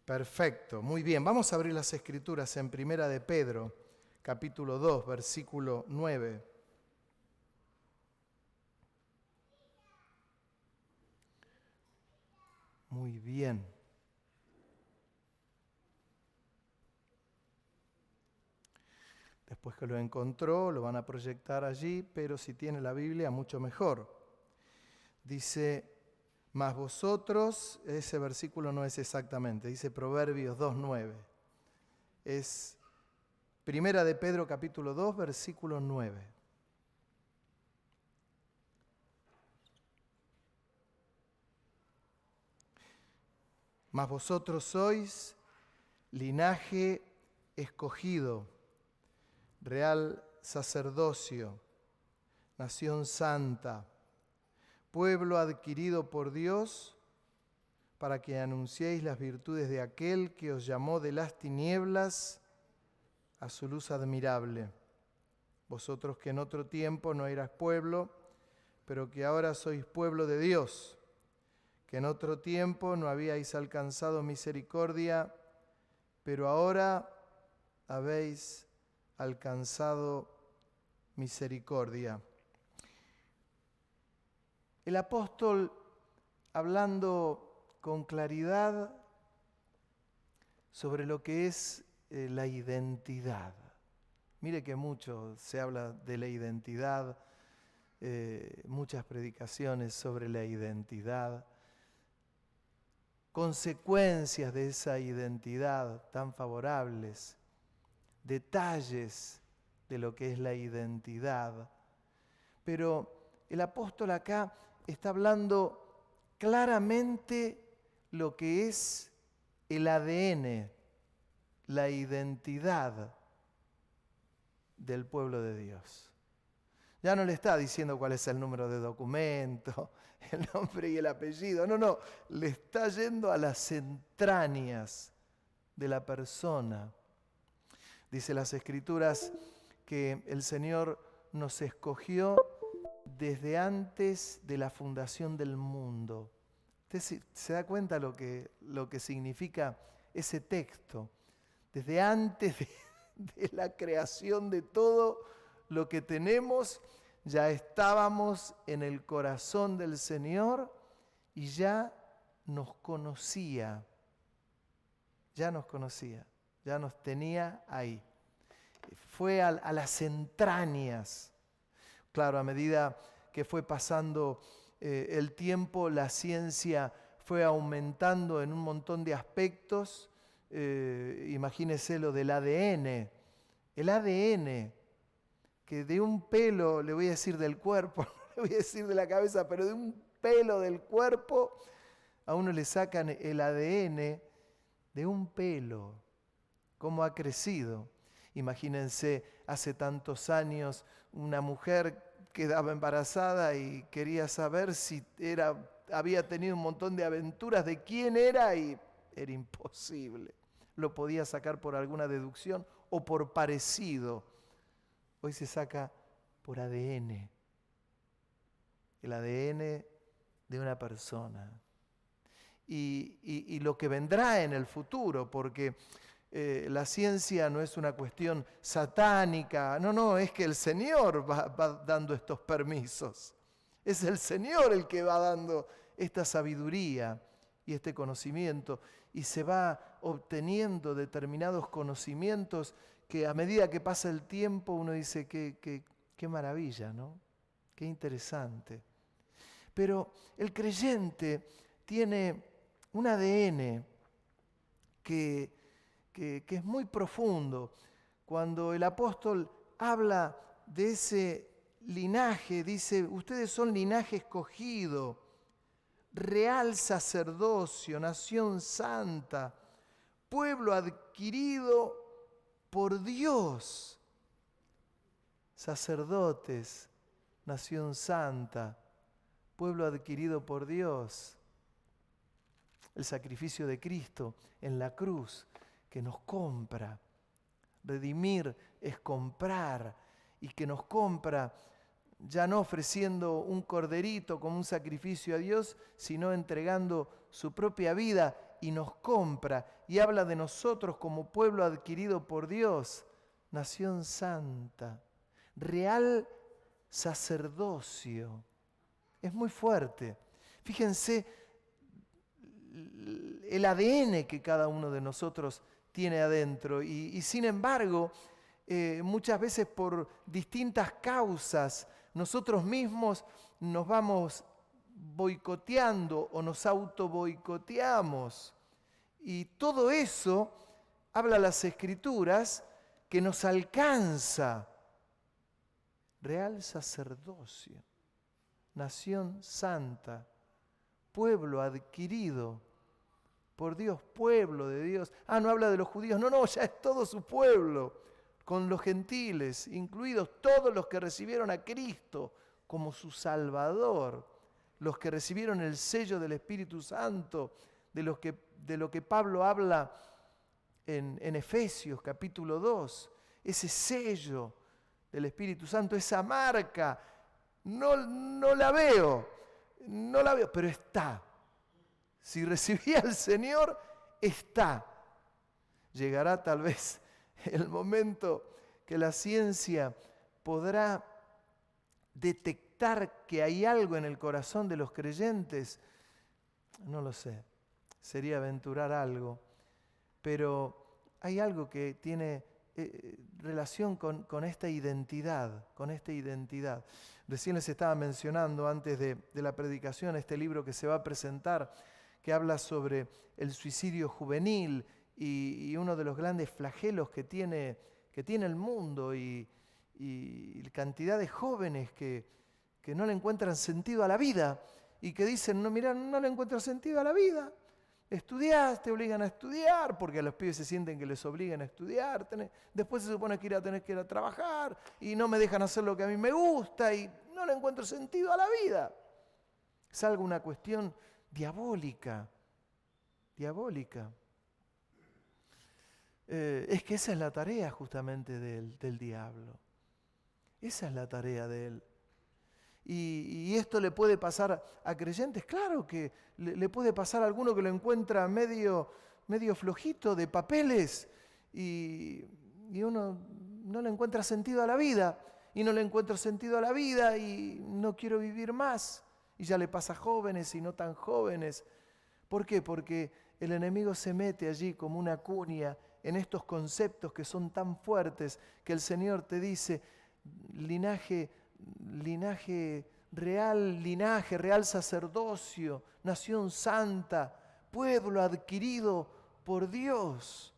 Perfecto, muy bien. Vamos a abrir las Escrituras en Primera de Pedro, capítulo 2, versículo 9. Muy bien. Después que lo encontró, lo van a proyectar allí, pero si tiene la Biblia, mucho mejor. Dice, mas vosotros, ese versículo no es exactamente, dice Proverbios 2:9. Es Primera de Pedro, capítulo 2, versículo 9. Mas vosotros sois linaje escogido, real sacerdocio, nación santa, pueblo adquirido por Dios, para que anunciéis las virtudes de aquel que os llamó de las tinieblas a su luz admirable. Vosotros que en otro tiempo no eras pueblo, pero que ahora sois pueblo de Dios, que en otro tiempo no habíais alcanzado misericordia, pero ahora habéis alcanzado misericordia. El apóstol, hablando con claridad sobre lo que es la identidad. Mire que mucho se habla de la identidad, muchas predicaciones sobre la identidad, consecuencias de esa identidad tan favorables, detalles de lo que es la identidad. Pero el apóstol acá está hablando claramente lo que es el ADN, la identidad del pueblo de Dios. Ya no le está diciendo cuál es el número de documento, el nombre y el apellido. No, le está yendo a las entrañas de la persona. Dice las Escrituras que el Señor nos escogió desde antes de la fundación del mundo. ¿Usted se da cuenta lo que significa ese texto? Desde antes de la creación de todo lo que tenemos, ya estábamos en el corazón del Señor y ya nos conocía. Ya nos conocía, ya nos tenía ahí. Fue a las entrañas. Claro, a medida que fue pasando el tiempo, la ciencia fue aumentando en un montón de aspectos. Imagínese lo del ADN. El ADN, que de un pelo, le voy a decir del cuerpo, no le voy a decir de la cabeza, pero de un pelo del cuerpo, a uno le sacan el ADN de un pelo. ¿Cómo ha crecido? Imagínense, hace tantos años, una mujer quedaba embarazada y quería saber si había tenido un montón de aventuras de quién era y era imposible. Lo podía sacar por alguna deducción o por parecido. Hoy se saca por ADN. El ADN de una persona. Y lo que vendrá en el futuro, porque la ciencia no es una cuestión satánica, no, es que el Señor va dando estos permisos. Es el Señor el que va dando esta sabiduría y este conocimiento, y se va obteniendo determinados conocimientos que a medida que pasa el tiempo uno dice, qué maravilla, ¿no? Qué interesante. Pero el creyente tiene un ADN que es muy profundo. Cuando el apóstol habla de ese linaje, dice, ustedes son linaje escogido, real sacerdocio, nación santa, pueblo adquirido por Dios, sacerdotes, nación santa, pueblo adquirido por Dios. El sacrificio de Cristo en la cruz que nos compra. Redimir es comprar, y que nos compra ya no ofreciendo un corderito como un sacrificio a Dios, sino entregando su propia vida y nos compra y habla de nosotros como pueblo adquirido por Dios, nación santa, real sacerdocio. Es muy fuerte. Fíjense el ADN que cada uno de nosotros tiene adentro y sin embargo, muchas veces por distintas causas, nosotros mismos nos vamos boicoteando o nos auto-boicoteamos. Y todo eso, habla las Escrituras, que nos alcanza. Real sacerdocio, nación santa, pueblo adquirido por Dios, pueblo de Dios. No habla de los judíos, no, ya es todo su pueblo, con los gentiles, incluidos todos los que recibieron a Cristo como su Salvador, los que recibieron el sello del Espíritu Santo, de lo que Pablo habla en Efesios capítulo 2, ese sello del Espíritu Santo, esa marca, no la veo, pero está. Si recibí al Señor, está. Llegará tal vez el momento que la ciencia podrá detectar que hay algo en el corazón de los creyentes. No lo sé, sería aventurar algo, pero hay algo que tiene relación con esta identidad, Recién les estaba mencionando antes de la predicación este libro que se va a presentar, que habla sobre el suicidio juvenil y uno de los grandes flagelos que tiene el mundo y cantidad de jóvenes que no le encuentran sentido a la vida y que dicen, no, mira, no le encuentro sentido a la vida. Estudiás, te obligan a estudiar, porque a los pibes se sienten que les obligan a estudiar. Después se supone que tenés que ir a trabajar y no me dejan hacer lo que a mí me gusta y no le encuentro sentido a la vida. Es algo, una cuestión diabólica. Es que esa es la tarea justamente del diablo. Esa es la tarea de él. Y esto le puede pasar a creyentes, claro que le puede pasar a alguno que lo encuentra medio flojito de papeles y uno no le encuentra sentido a la vida y no quiero vivir más. Y ya le pasa a jóvenes y no tan jóvenes. ¿Por qué? Porque el enemigo se mete allí como una cuña en estos conceptos que son tan fuertes que el Señor te dice, linaje real sacerdocio, nación santa, pueblo adquirido por Dios.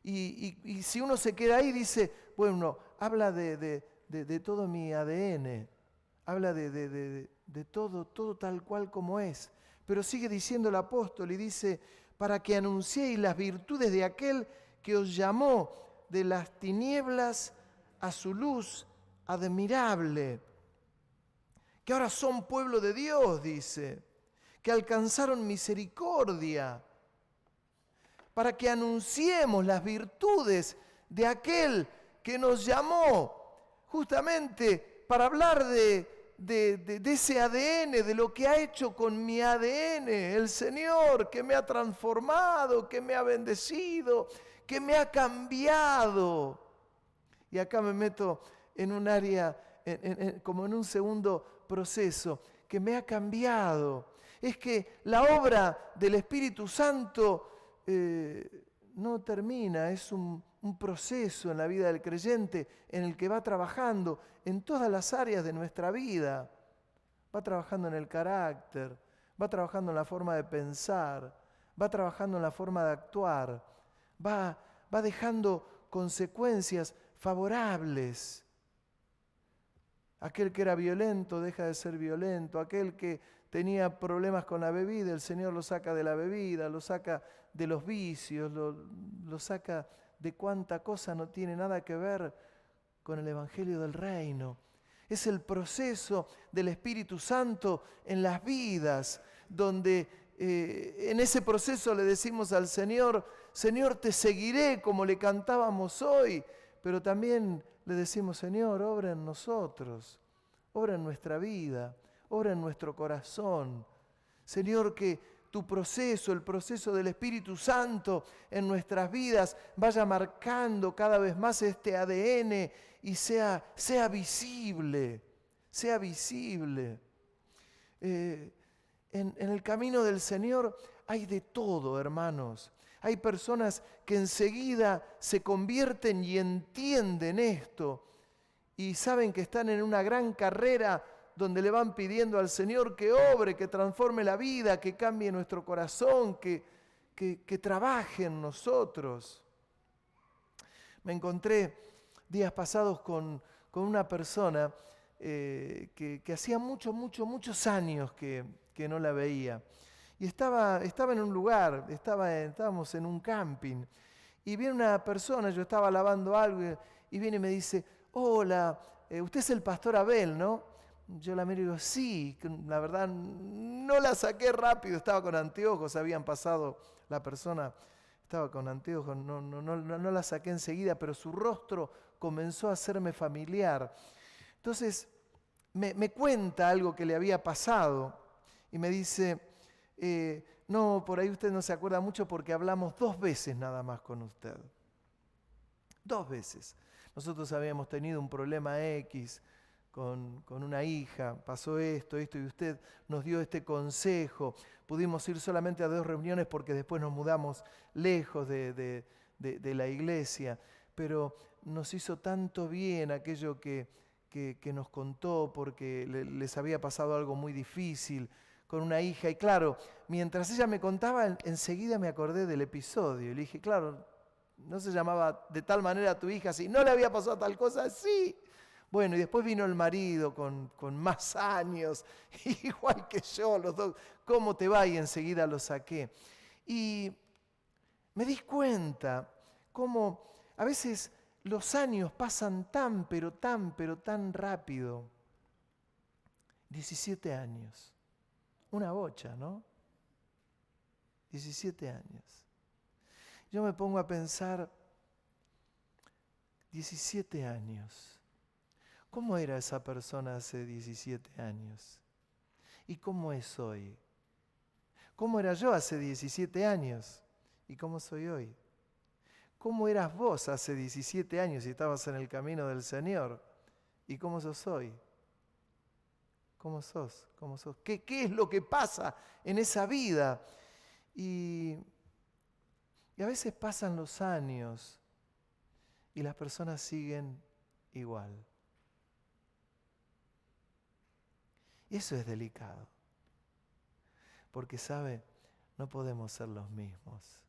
Y si uno se queda ahí, dice, bueno, habla de todo mi ADN, habla de todo tal cual como es. Pero sigue diciendo el apóstol y dice, para que anunciéis las virtudes de aquel que os llamó de las tinieblas a su luz admirable, que ahora son pueblo de Dios, dice, que alcanzaron misericordia, para que anunciemos las virtudes de aquel que nos llamó, justamente para hablar de ese ADN, de lo que ha hecho con mi ADN, el Señor que me ha transformado, que me ha bendecido, que me ha cambiado. Y acá me meto en un área, como en un segundo proceso, que me ha cambiado. Es que la obra del Espíritu Santo no termina, es un proceso en la vida del creyente en el que va trabajando en todas las áreas de nuestra vida. Va trabajando en el carácter, va trabajando en la forma de pensar, va trabajando en la forma de actuar, va dejando consecuencias favorables. Aquel que era violento deja de ser violento, aquel que tenía problemas con la bebida, el Señor lo saca de la bebida, lo saca de los vicios, lo saca de cuánta cosa no tiene nada que ver con el Evangelio del Reino. Es el proceso del Espíritu Santo en las vidas, donde en ese proceso le decimos al Señor, Señor, te seguiré, como le cantábamos hoy, pero también le decimos, Señor, obra en nosotros, obra en nuestra vida, obra en nuestro corazón. Señor, que tu proceso, el proceso del Espíritu Santo en nuestras vidas, vaya marcando cada vez más este ADN y sea visible, sea visible. En el camino del Señor hay de todo, hermanos. Hay personas que enseguida se convierten y entienden esto y saben que están en una gran carrera donde le van pidiendo al Señor que obre, que transforme la vida, que cambie nuestro corazón, que trabaje en nosotros. Me encontré días pasados con una persona que hacía muchos años que no la veía. Y estaba en un lugar, estábamos en un camping, y viene una persona, yo estaba lavando algo, y viene y me dice, hola, usted es el pastor Abel, ¿no? Yo la miro y digo, sí, la verdad no la saqué rápido, estaba con anteojos, habían pasado, la persona estaba con anteojos, no la saqué enseguida, pero su rostro comenzó a hacerme familiar. Entonces me cuenta algo que le había pasado y me dice, no, por ahí usted no se acuerda mucho porque hablamos 2 veces nada más con usted. 2 veces. Nosotros habíamos tenido un problema X con una hija, pasó esto, y usted nos dio este consejo. Pudimos ir solamente a 2 reuniones porque después nos mudamos lejos de la iglesia, pero nos hizo tanto bien aquello que nos contó porque les había pasado algo muy difícil con una hija. Y claro, mientras ella me contaba, enseguida me acordé del episodio. Y le dije, claro, no se llamaba de tal manera tu hija, así, no le había pasado tal cosa, sí. Bueno, y después vino el marido con más años, igual que yo, los dos. ¿Cómo te va? Y enseguida lo saqué. Y me di cuenta cómo a veces los años pasan pero tan rápido. 17 años. Una bocha, ¿no? 17 años. Yo me pongo a pensar, 17 años. ¿Cómo era esa persona hace 17 años? ¿Y cómo es hoy? ¿Cómo era yo hace 17 años? ¿Y cómo soy hoy? ¿Cómo eras vos hace 17 años y estabas en el camino del Señor? ¿Y cómo sos hoy? ¿Cómo sos? ¿Cómo sos? ¿Qué es lo que pasa en esa vida? Y a veces pasan los años y las personas siguen igual. Y eso es delicado. Porque, ¿sabe? No podemos ser los mismos.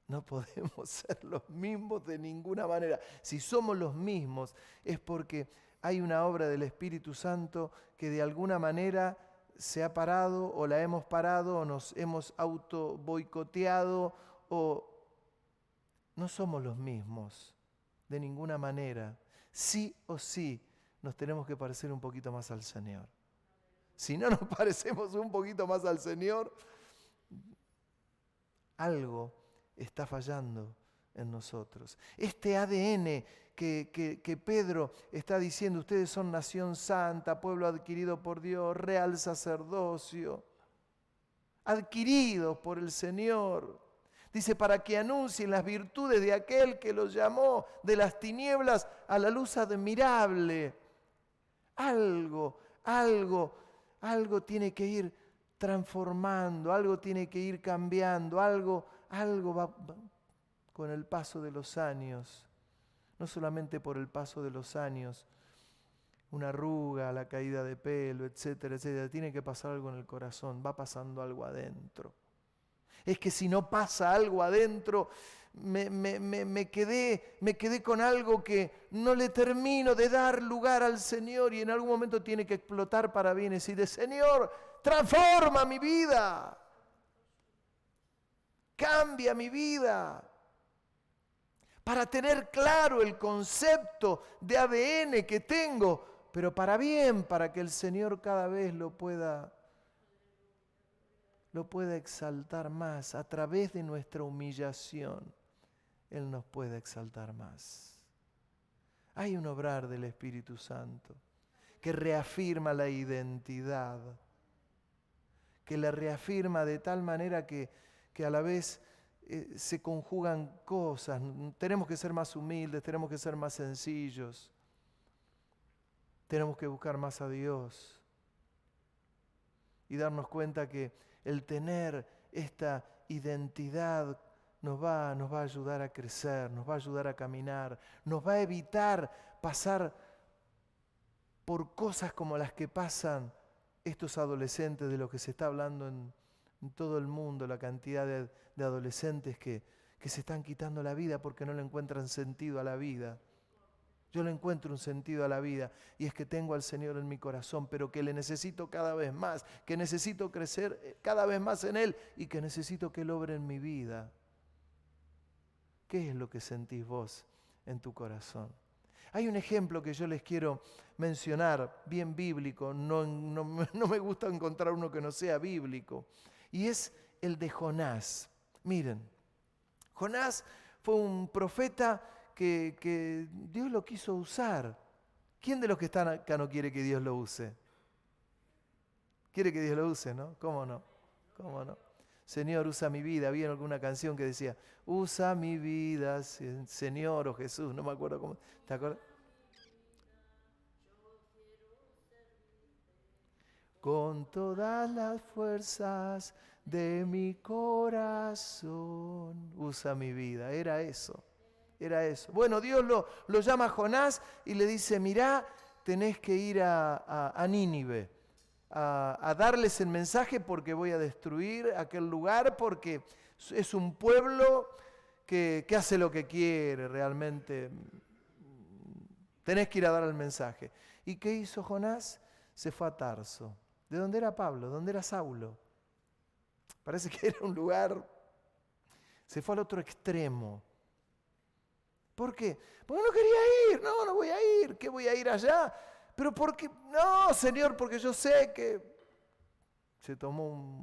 No podemos ser los mismos de ninguna manera. Si somos los mismos es porque hay una obra del Espíritu Santo que de alguna manera se ha parado o la hemos parado o nos hemos auto boicoteado o no somos los mismos de ninguna manera. Sí o sí nos tenemos que parecer un poquito más al Señor. Si no nos parecemos un poquito más al Señor, algo está fallando en nosotros. Este ADN que Pedro está diciendo, ustedes son nación santa, pueblo adquirido por Dios, real sacerdocio, adquiridos por el Señor. Dice, para que anuncien las virtudes de aquel que los llamó de las tinieblas a la luz admirable. Algo tiene que ir transformando, algo tiene que ir cambiando, algo va con el paso de los años. No solamente por el paso de los años, una arruga, la caída de pelo, etcétera, etcétera. Tiene que pasar algo en el corazón, va pasando algo adentro. Es que si no pasa algo adentro, me quedé con algo que no le termino de dar lugar al Señor y en algún momento tiene que explotar para bien y decir, Señor, transforma mi vida, cambia mi vida, para tener claro el concepto de ADN que tengo, pero para bien, para que el Señor cada vez lo pueda exaltar más. A través de nuestra humillación, Él nos puede exaltar más. Hay un obrar del Espíritu Santo que reafirma la identidad, que le reafirma de tal manera que a la vez se conjugan cosas. Tenemos que ser más humildes, tenemos que ser más sencillos, tenemos que buscar más a Dios y darnos cuenta que el tener esta identidad nos va a ayudar a crecer, nos va a ayudar a caminar, nos va a evitar pasar por cosas como las que pasan estos adolescentes, de los que se está hablando en todo el mundo, la cantidad de adolescentes que se están quitando la vida porque no le encuentran sentido a la vida. Yo le encuentro un sentido a la vida y es que tengo al Señor en mi corazón, pero que le necesito cada vez más, que necesito crecer cada vez más en Él y que necesito que Él obre en mi vida. ¿Qué es lo que sentís vos en tu corazón? Hay un ejemplo que yo les quiero mencionar, bien bíblico, no me gusta encontrar uno que no sea bíblico, y es el de Jonás. Miren, Jonás fue un profeta que Dios lo quiso usar. ¿Quién de los que están acá no quiere que Dios lo use? Quiere que Dios lo use, ¿no? ¿Cómo no? ¿Cómo no? Señor, usa mi vida. Había alguna canción que decía, usa mi vida, Señor o Jesús, no me acuerdo cómo. ¿Te acuerdas? Con todas las fuerzas de mi corazón, usa mi vida. Era eso. Era eso. Bueno, Dios lo llama a Jonás y le dice, mirá, tenés que ir a Nínive, a darles el mensaje porque voy a destruir aquel lugar, porque es un pueblo que hace lo que quiere realmente. Tenés que ir a dar el mensaje. ¿Y qué hizo Jonás? Se fue a Tarso. ¿De dónde era Pablo? ¿Dónde era Saulo? Parece que era un lugar. Se fue al otro extremo. ¿Por qué? Porque no quería ir. No voy a ir. ¿Qué voy a ir allá? Pero porque, no, Señor, porque yo sé que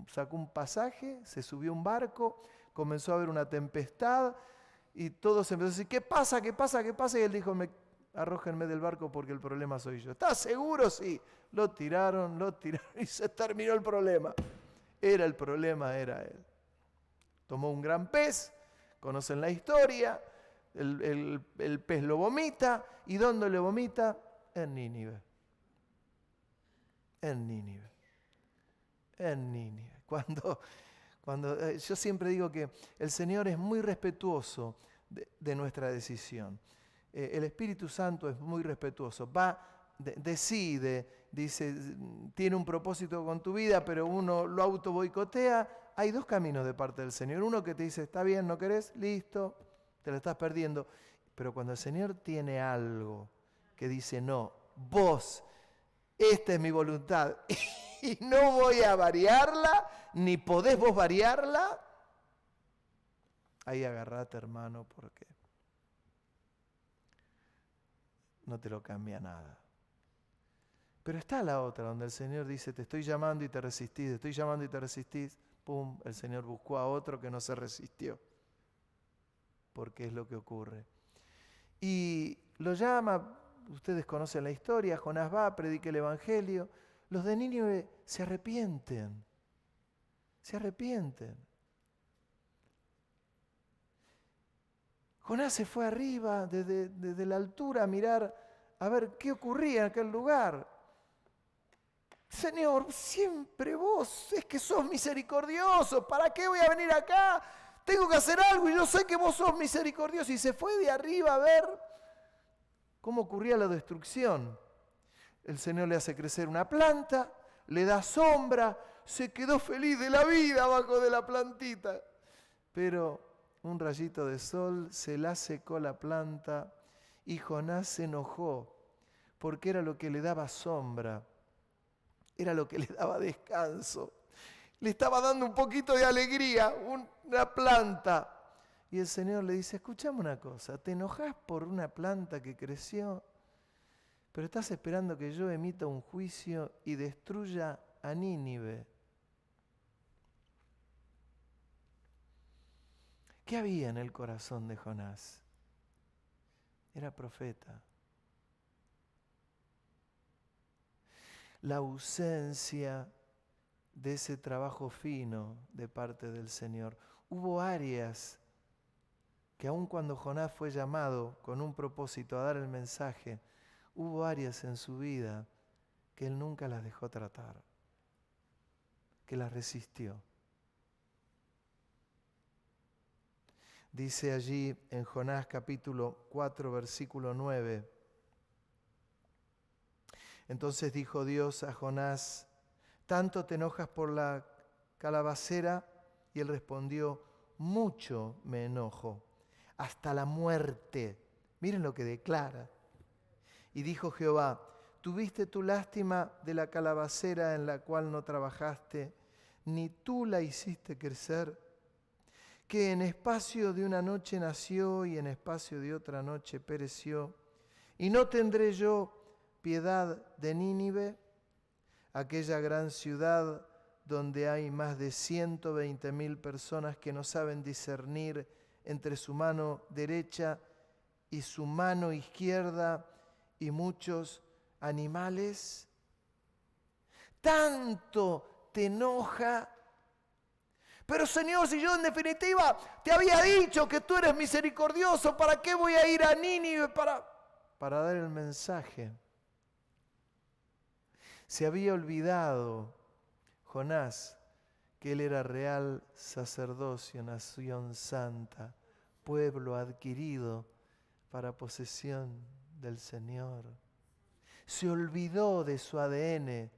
sacó un pasaje, se subió a un barco, comenzó a haber una tempestad y todos empezó a decir, ¿qué pasa? ¿Qué pasa? ¿Qué pasa? Y él dijo, arrójenme del barco porque el problema soy yo. ¿Estás seguro? Sí. Lo tiraron y se terminó el problema. El problema era él. Tomó un gran pez, conocen la historia, el pez lo vomita. ¿Y dónde le vomita? En Nínive. En Nínive. En Nínive. Cuando yo siempre digo que el Señor es muy respetuoso de nuestra decisión. El Espíritu Santo es muy respetuoso. Decide, dice, tiene un propósito con tu vida, pero uno lo auto boicotea. Hay dos caminos de parte del Señor. Uno que te dice, está bien, no querés, listo, te lo estás perdiendo. Pero cuando el Señor tiene algo que dice, no, vos, esta es mi voluntad y no voy a variarla, ni podés vos variarla, ahí agarrate, hermano, porque no te lo cambia nada. Pero está la otra, donde el Señor dice, te estoy llamando y te resistís, te estoy llamando y te resistís. Pum, el Señor buscó a otro que no se resistió. Porque es lo que ocurre. Y lo llama, ustedes conocen la historia, Jonás va, predica el Evangelio. Los de Nínive se arrepienten. Se arrepienten. Jonás se fue arriba, desde la altura, a mirar, a ver qué ocurría en aquel lugar. Señor, siempre vos, es que sos misericordioso, ¿para qué voy a venir acá? Tengo que hacer algo y yo sé que vos sos misericordioso. Y se fue de arriba a ver cómo ocurría la destrucción. El Señor le hace crecer una planta, le da sombra, se quedó feliz de la vida abajo de la plantita. Pero un rayito de sol se la secó la planta y Jonás se enojó porque era lo que le daba sombra. Era lo que le daba descanso. Le estaba dando un poquito de alegría, una planta. Y el Señor le dice, escuchame una cosa, te enojás por una planta que creció, pero estás esperando que yo emita un juicio y destruya a Nínive. ¿Qué había en el corazón de Jonás? Era profeta. La ausencia de ese trabajo fino de parte del Señor. Hubo áreas que aun cuando Jonás fue llamado con un propósito a dar el mensaje, hubo áreas en su vida que él nunca las dejó tratar, que las resistió. Dice allí en Jonás capítulo 4, versículo 9. Entonces dijo Dios a Jonás: ¿tanto te enojas por la calabacera? Y él respondió: mucho me enojo, hasta la muerte. Miren lo que declara. Y dijo Jehová: ¿tuviste tu lástima de la calabacera en la cual no trabajaste, ni tú la hiciste crecer? Que en espacio de una noche nació y en espacio de otra noche pereció. ¿Y no tendré yo piedad de Nínive, aquella gran ciudad donde hay más de 120,000 personas que no saben discernir entre su mano derecha y su mano izquierda, y muchos animales? ¿Tanto te enoja? Pero Señor, si yo en definitiva te había dicho que tú eres misericordioso, ¿para qué voy a ir a Nínive para dar el mensaje? Se había olvidado Jonás que él era real sacerdocio, nación santa, pueblo adquirido para posesión del Señor. Se olvidó de su ADN,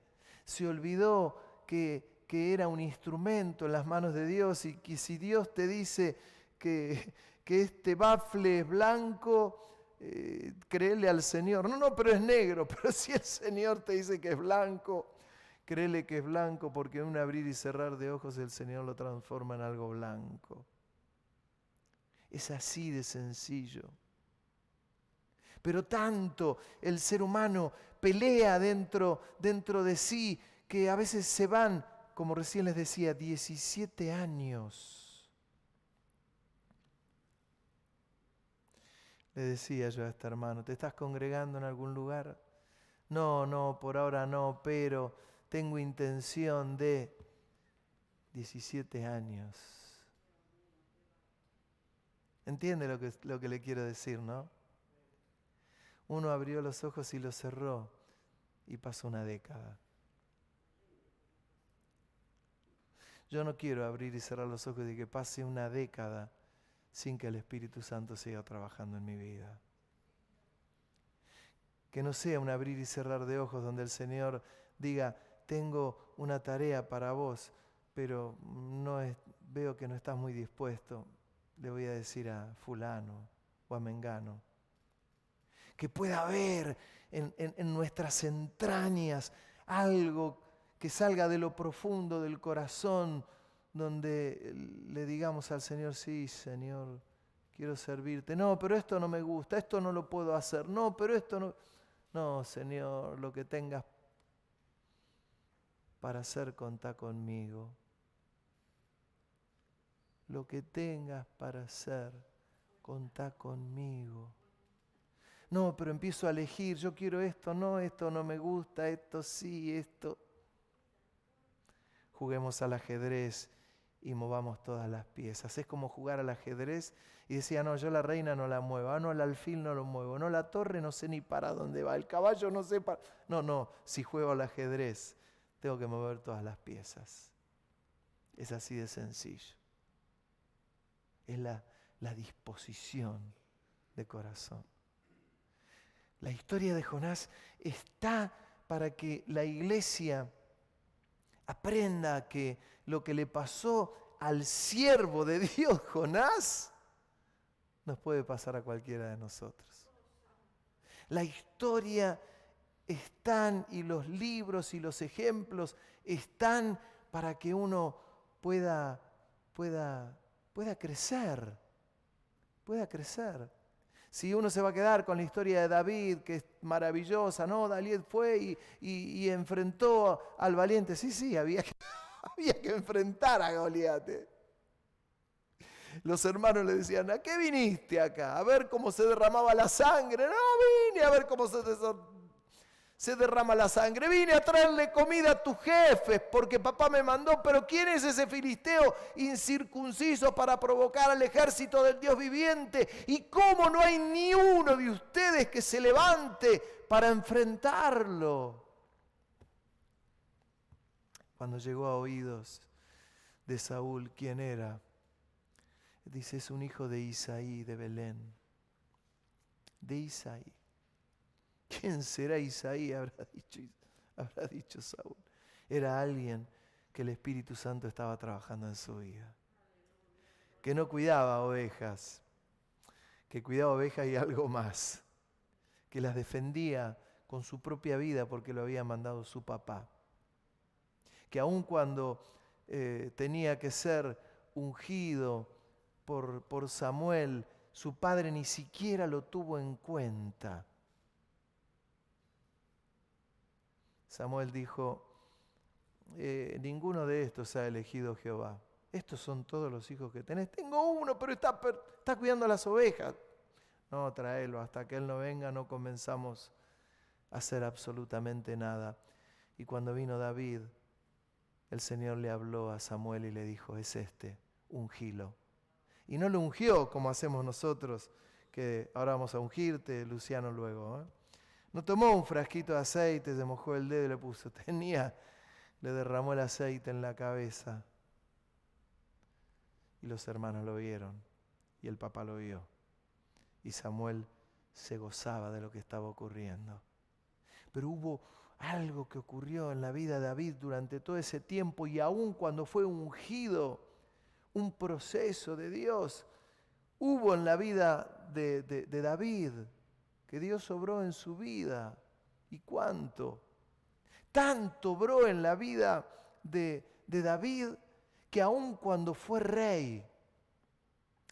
se olvidó que era un instrumento en las manos de Dios, y que si Dios te dice que este bafle es blanco, créele al Señor. No, pero es negro. Pero si el Señor te dice que es blanco, créele que es blanco, porque en un abrir y cerrar de ojos el Señor lo transforma en algo blanco. Es así de sencillo. Pero tanto el ser humano pelea dentro de sí, que a veces se van, como recién les decía, 17 años. Le decía yo a este hermano: ¿te estás congregando en algún lugar? No, por ahora no, pero tengo intención de 17 años. ¿Entiende lo que le quiero decir, no? Uno abrió los ojos y los cerró, y pasó una década. Yo no quiero abrir y cerrar los ojos y que pase una década sin que el Espíritu Santo siga trabajando en mi vida. Que no sea un abrir y cerrar de ojos donde el Señor diga: tengo una tarea para vos, pero veo que no estás muy dispuesto. Le voy a decir a fulano o a mengano. Que pueda haber en nuestras entrañas algo que salga de lo profundo del corazón, donde le digamos al Señor: sí, Señor, quiero servirte. No, pero esto no me gusta, esto no lo puedo hacer. No, pero esto no... No, Señor, lo que tengas para hacer, contá conmigo. Lo que tengas para hacer, contá conmigo. No, pero empiezo a elegir: yo quiero esto no me gusta, esto sí, esto. Juguemos al ajedrez y movamos todas las piezas. Es como jugar al ajedrez y decía: no, yo la reina no la muevo, no, el alfil no lo muevo, no, la torre no sé ni para dónde va, el caballo no sé para... No, si juego al ajedrez tengo que mover todas las piezas. Es así de sencillo. Es la disposición de corazón. La historia de Jonás está para que la iglesia aprenda que lo que le pasó al siervo de Dios, Jonás, nos puede pasar a cualquiera de nosotros. La historia están, y los libros y los ejemplos están para que uno pueda crecer. Pueda crecer. Si uno se va a quedar con la historia de David, que es maravillosa, ¿no? David fue y enfrentó al valiente. Sí, había que enfrentar a Goliat. Los hermanos le decían: ¿a qué viniste acá? ¿A ver cómo se derramaba la sangre? No, vine a ver cómo se derrama la sangre. Vine a traerle comida a tus jefes porque papá me mandó, pero ¿quién es ese filisteo incircunciso para provocar al ejército del Dios viviente? ¿Y cómo no hay ni uno de ustedes que se levante para enfrentarlo? Cuando llegó a oídos de Saúl, ¿quién era? Dice, es un hijo de Isaí, de Belén. De Isaí. ¿Quién será Isaí? Habrá dicho Saúl. Era alguien que el Espíritu Santo estaba trabajando en su vida. Que no cuidaba ovejas, que cuidaba ovejas y algo más. Que las defendía con su propia vida porque lo había mandado su papá. Que aun cuando tenía que ser ungido por Samuel, su padre ni siquiera lo tuvo en cuenta. Samuel dijo, ninguno de estos ha elegido Jehová. Estos son todos los hijos que tenés. Tengo uno, pero está cuidando las ovejas. No, tráelo, hasta que él no venga no comenzamos a hacer absolutamente nada. Y cuando vino David, el Señor le habló a Samuel y le dijo, es este, ungilo. Y no lo ungió como hacemos nosotros, que ahora vamos a ungirte, Luciano luego. No tomó un frasquito de aceite, se mojó el dedo y le puso. Le derramó el aceite en la cabeza. Y los hermanos lo vieron. Y el papá lo vio. Y Samuel se gozaba de lo que estaba ocurriendo. Pero hubo algo que ocurrió en la vida de David durante todo ese tiempo. Y aún cuando fue ungido, un proceso de Dios hubo en la vida de David. Que Dios obró en su vida. ¿Y cuánto? Tanto obró en la vida de David que aun cuando fue rey,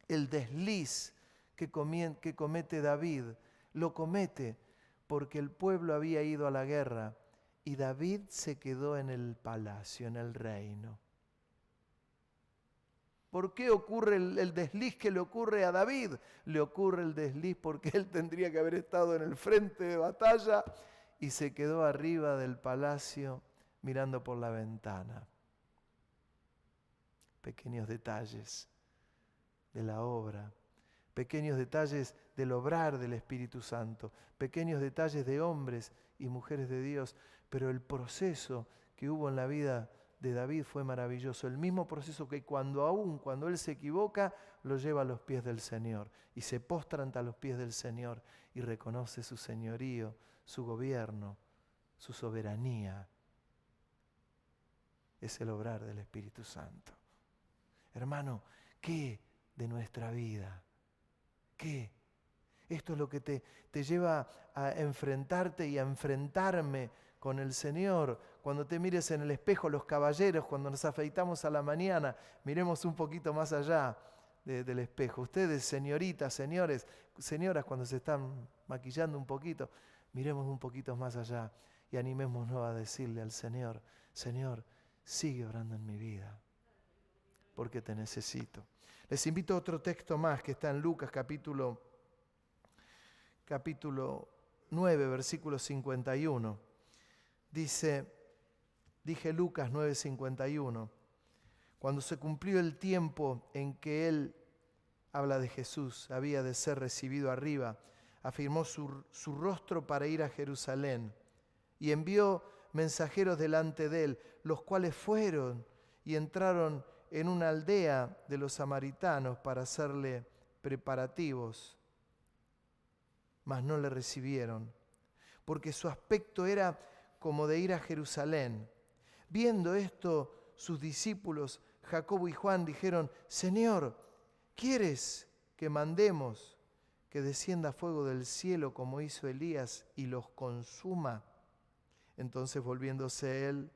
el desliz que comete David, lo comete porque el pueblo había ido a la guerra y David se quedó en el palacio, en el reino. ¿Por qué ocurre el desliz que le ocurre a David? Le ocurre el desliz porque él tendría que haber estado en el frente de batalla y se quedó arriba del palacio mirando por la ventana. Pequeños detalles de la obra, pequeños detalles del obrar del Espíritu Santo, pequeños detalles de hombres y mujeres de Dios, pero el proceso que hubo en la vida de David fue maravilloso. El mismo proceso que cuando él se equivoca, lo lleva a los pies del Señor y se postra ante los pies del Señor y reconoce su señorío, su gobierno, su soberanía. Es el obrar del Espíritu Santo. Hermano, ¿qué de nuestra vida? ¿Qué? Esto es lo que te lleva a enfrentarte y a enfrentarme con el Señor. Cuando te mires en el espejo, los caballeros, cuando nos afeitamos a la mañana, miremos un poquito más allá del espejo. Ustedes, señoritas, señores, señoras, cuando se están maquillando un poquito, miremos un poquito más allá y animémonos a decirle al Señor, Señor, sigue orando en mi vida, porque te necesito. Les invito a otro texto más que está en Lucas capítulo 9, versículo 51. Dije Lucas 9:51, cuando se cumplió el tiempo en que él, habla de Jesús, había de ser recibido arriba, afirmó su rostro para ir a Jerusalén y envió mensajeros delante de él, los cuales fueron y entraron en una aldea de los samaritanos para hacerle preparativos, mas no le recibieron, porque su aspecto era como de ir a Jerusalén. Viendo esto, sus discípulos, Jacobo y Juan, dijeron, Señor, ¿quieres que mandemos que descienda fuego del cielo como hizo Elías y los consuma? Entonces volviéndose él,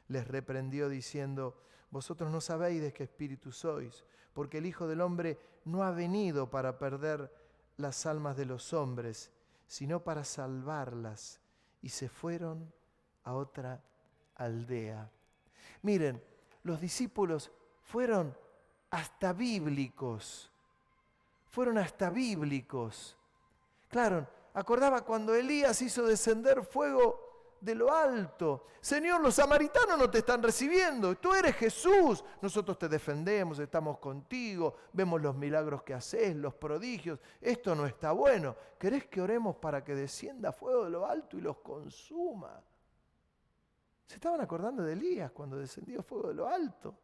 les reprendió diciendo, vosotros no sabéis de qué espíritu sois, porque el Hijo del Hombre no ha venido para perder las almas de los hombres, sino para salvarlas. Y se fueron a otra aldea. Miren, los discípulos fueron hasta bíblicos. Claro, acordaba cuando Elías hizo descender fuego de lo alto. Señor, los samaritanos no te están recibiendo. Tú eres Jesús. Nosotros te defendemos, estamos contigo. Vemos los milagros que haces, los prodigios. Esto no está bueno. ¿Querés que oremos para que descienda fuego de lo alto y los consuma? Se estaban acordando de Elías cuando descendió fuego de lo alto.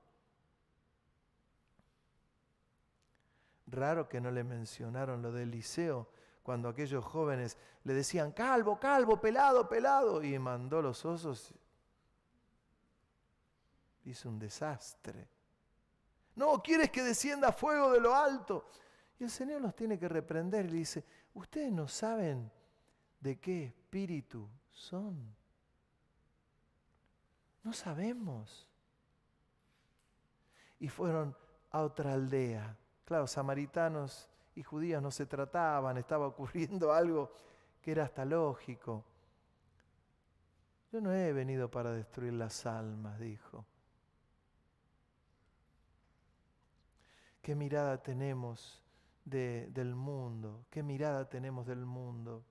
Raro que no le mencionaron lo de Eliseo cuando aquellos jóvenes le decían calvo, calvo, pelado, pelado, y mandó los osos. Hizo un desastre. No, quieres que descienda fuego de lo alto. Y el Señor los tiene que reprender y le dice, ustedes no saben de qué espíritu son. No sabemos. Y fueron a otra aldea. Claro, samaritanos y judíos no se trataban, estaba ocurriendo algo que era hasta lógico. Yo no he venido para destruir las almas, dijo. ¿Qué mirada tenemos del mundo? ¿Qué mirada tenemos del mundo?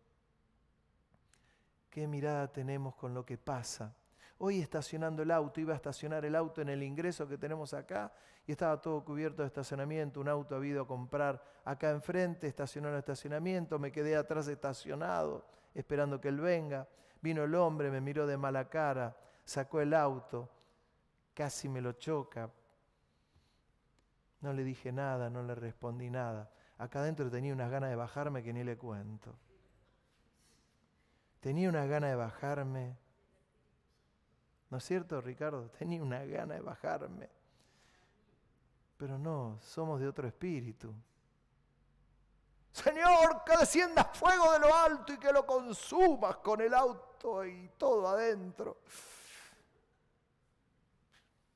¿Qué mirada tenemos con lo que pasa? Hoy estacionando el auto, iba a estacionar el auto en el ingreso que tenemos acá y estaba todo cubierto de estacionamiento. Un auto había ido a comprar acá enfrente, estacionó en el estacionamiento, me quedé atrás estacionado esperando que él venga. Vino el hombre, me miró de mala cara, sacó el auto, casi me lo choca. No le dije nada, no le respondí nada. Acá adentro tenía unas ganas de bajarme que ni le cuento. Tenía una gana de bajarme. ¿No es cierto, Ricardo? Tenía una gana de bajarme. Pero no, somos de otro espíritu. Señor, que descienda fuego de lo alto y que lo consumas con el auto y todo adentro.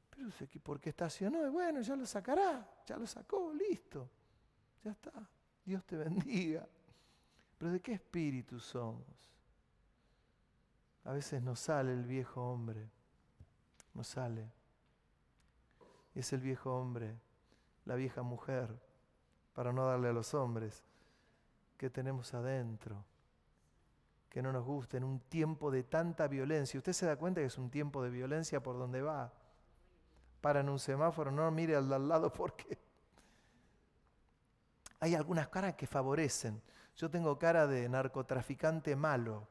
Pero sé que porque estacionó, y bueno, ya lo sacará, ya lo sacó, listo. Ya está, Dios te bendiga. Pero ¿de qué espíritu somos? A veces nos sale el viejo hombre. No sale. Y es el viejo hombre, la vieja mujer, para no darle a los hombres, que tenemos adentro, que no nos gusta en un tiempo de tanta violencia. ¿Usted se da cuenta que es un tiempo de violencia por donde va? Para en un semáforo, no mire al de al lado porque hay algunas caras que favorecen. Yo tengo cara de narcotraficante malo,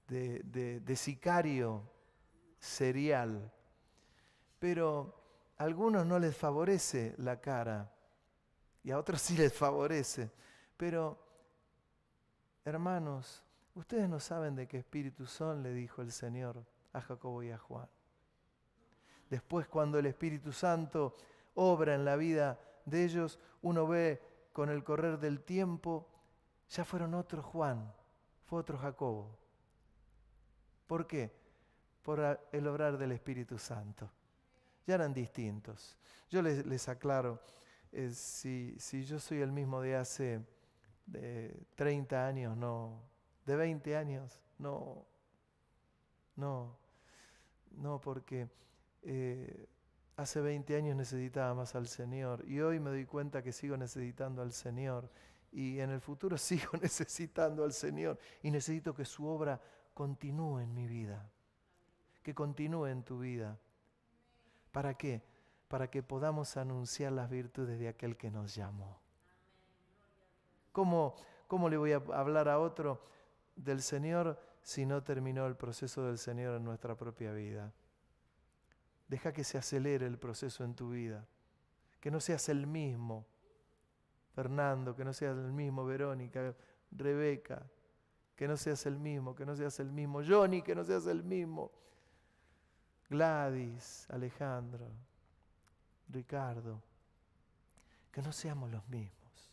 de sicario serial, pero a algunos no les favorece la cara y a otros sí les favorece. Pero, hermanos, ustedes no saben de qué espíritu son, le dijo el Señor a Jacobo y a Juan. Después, cuando el Espíritu Santo obra en la vida de ellos, uno ve con el correr del tiempo, ya fueron otro Juan, fue otro Jacobo. ¿Por qué? Por el obrar del Espíritu Santo. Ya eran distintos. Yo les aclaro, si yo soy el mismo de hace 30 años, no, de 20 años, no, porque hace 20 años necesitaba más al Señor y hoy me doy cuenta que sigo necesitando al Señor y en el futuro sigo necesitando al Señor y necesito que su obra continúe en mi vida, que continúe en tu vida. ¿Para qué? Para que podamos anunciar las virtudes de aquel que nos llamó. ¿Cómo le voy a hablar a otro del Señor si no terminó el proceso del Señor en nuestra propia vida? Deja que se acelere el proceso en tu vida. Que no seas el mismo Fernando, que no seas el mismo Verónica, Rebeca, que no seas el mismo Johnny, que no seas el mismo Gladys, Alejandro, Ricardo. Que no seamos los mismos.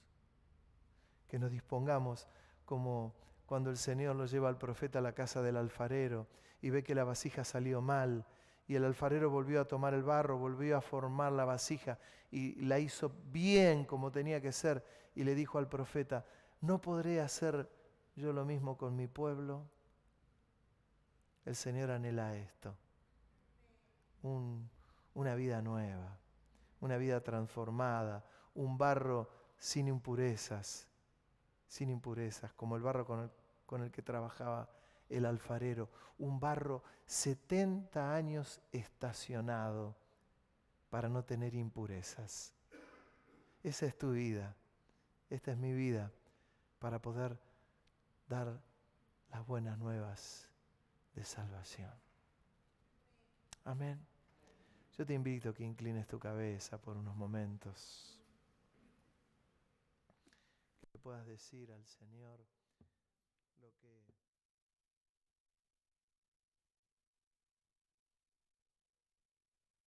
Que nos dispongamos como cuando el Señor lo lleva al profeta a la casa del alfarero y ve que la vasija salió mal y el alfarero volvió a tomar el barro, volvió a formar la vasija y la hizo bien como tenía que ser y le dijo al profeta, ¿no podré hacer yo lo mismo con mi pueblo? El Señor anhela esto, una vida nueva, una vida transformada, un barro sin impurezas, como el barro con el que trabajaba el alfarero, un barro 70 años estacionado para no tener impurezas. Esa es tu vida, esta es mi vida, para poder dar las buenas nuevas de salvación. Amén. Yo te invito a que inclines tu cabeza por unos momentos, que puedas decir al Señor lo que